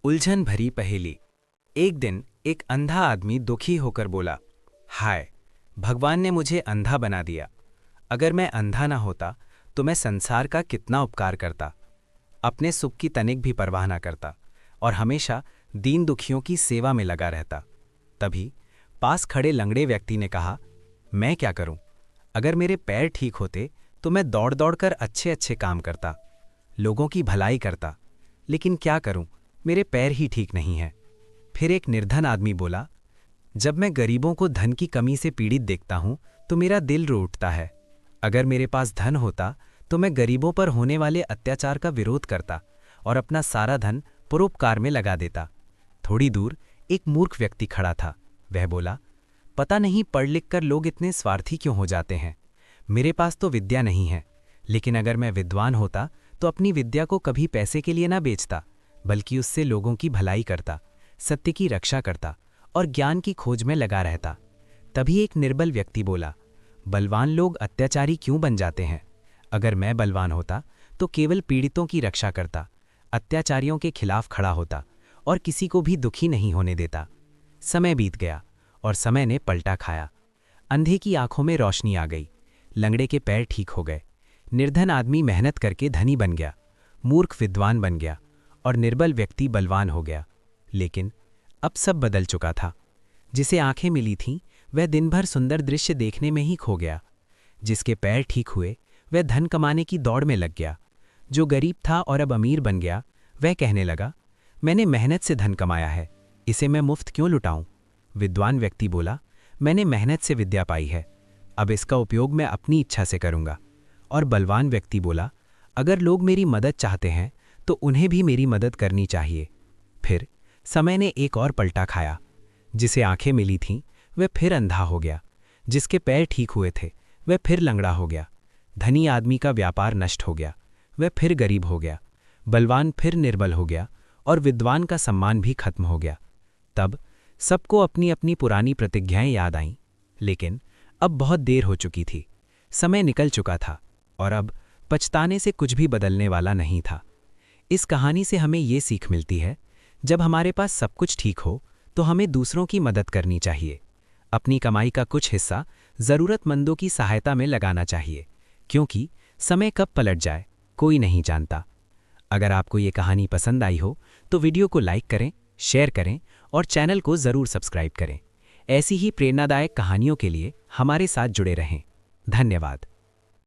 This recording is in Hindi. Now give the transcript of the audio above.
उलझन भरी पहेली। एक दिन एक अंधा आदमी दुखी होकर बोला, हाय, भगवान ने मुझे अंधा बना दिया। अगर मैं अंधा ना होता तो मैं संसार का कितना उपकार करता, अपने सुख की तनिक भी परवाह ना करता और हमेशा दीन दुखियों की सेवा में लगा रहता। तभी पास खड़े लंगड़े व्यक्ति ने कहा, मैं क्या करूं? अगर मेरे पैर ठीक होते तो मैं दौड़ दौड़ कर अच्छे अच्छे काम करता, लोगों की भलाई करता, लेकिन क्या करूं, मेरे पैर ही ठीक नहीं हैं। फिर एक निर्धन आदमी बोला, जब मैं गरीबों को धन की कमी से पीड़ित देखता हूं तो मेरा दिल रो उठता है। अगर मेरे पास धन होता तो मैं गरीबों पर होने वाले अत्याचार का विरोध करता और अपना सारा धन परोपकार में लगा देता। थोड़ी दूर एक मूर्ख व्यक्ति खड़ा था। वह बोला, पता नहीं पढ़ लिख कर लोग इतने स्वार्थी क्यों हो जाते हैं। मेरे पास तो विद्या नहीं है, लेकिन अगर मैं विद्वान होता तो अपनी विद्या को कभी पैसे के लिए ना बेचता, बल्कि उससे लोगों की भलाई करता, सत्य की रक्षा करता और ज्ञान की खोज में लगा रहता। तभी एक निर्बल व्यक्ति बोला, बलवान लोग अत्याचारी क्यों बन जाते हैं? अगर मैं बलवान होता तो केवल पीड़ितों की रक्षा करता, अत्याचारियों के खिलाफ खड़ा होता और किसी को भी दुखी नहीं होने देता। समय बीत गया और समय ने पलटा खाया। अंधे की आंखों में रोशनी आ गई, लंगड़े के पैर ठीक हो गए, निर्धन आदमी मेहनत करके धनी बन गया, मूर्ख विद्वान बन गया और निर्बल व्यक्ति बलवान हो गया। लेकिन अब सब बदल चुका था। जिसे आंखें मिली थीं वह दिन भर सुंदर दृश्य देखने में ही खो गया। जिसके पैर ठीक हुए वह धन कमाने की दौड़ में लग गया। जो गरीब था और अब अमीर बन गया, वह कहने लगा, मैंने मेहनत से धन कमाया है, इसे मैं मुफ्त क्यों लुटाऊं? विद्वान व्यक्ति बोला, मैंने मेहनत से विद्या पाई है, अब इसका उपयोग मैं अपनी इच्छा से करूंगा। और बलवान व्यक्ति बोला, अगर लोग मेरी मदद चाहते हैं तो उन्हें भी मेरी मदद करनी चाहिए। फिर समय ने एक और पलटा खाया। जिसे आंखें मिली थीं वह फिर अंधा हो गया, जिसके पैर ठीक हुए थे वह फिर लंगड़ा हो गया। धनी आदमी का व्यापार नष्ट हो गया, वह फिर गरीब हो गया। बलवान फिर निर्बल हो गया और विद्वान का सम्मान भी खत्म हो गया। तब सबको अपनी अपनी पुरानी प्रतिज्ञाएं याद आईं, लेकिन अब बहुत देर हो चुकी थी। समय निकल चुका था और अब पछताने से कुछ भी बदलने वाला नहीं था। इस कहानी से हमें ये सीख मिलती है, जब हमारे पास सब कुछ ठीक हो तो हमें दूसरों की मदद करनी चाहिए। अपनी कमाई का कुछ हिस्सा ज़रूरतमंदों की सहायता में लगाना चाहिए, क्योंकि समय कब पलट जाए कोई नहीं जानता। अगर आपको ये कहानी पसंद आई हो तो वीडियो को लाइक करें, शेयर करें और चैनल को ज़रूर सब्सक्राइब करें। ऐसी ही प्रेरणादायक कहानियों के लिए हमारे साथ जुड़े रहें। धन्यवाद।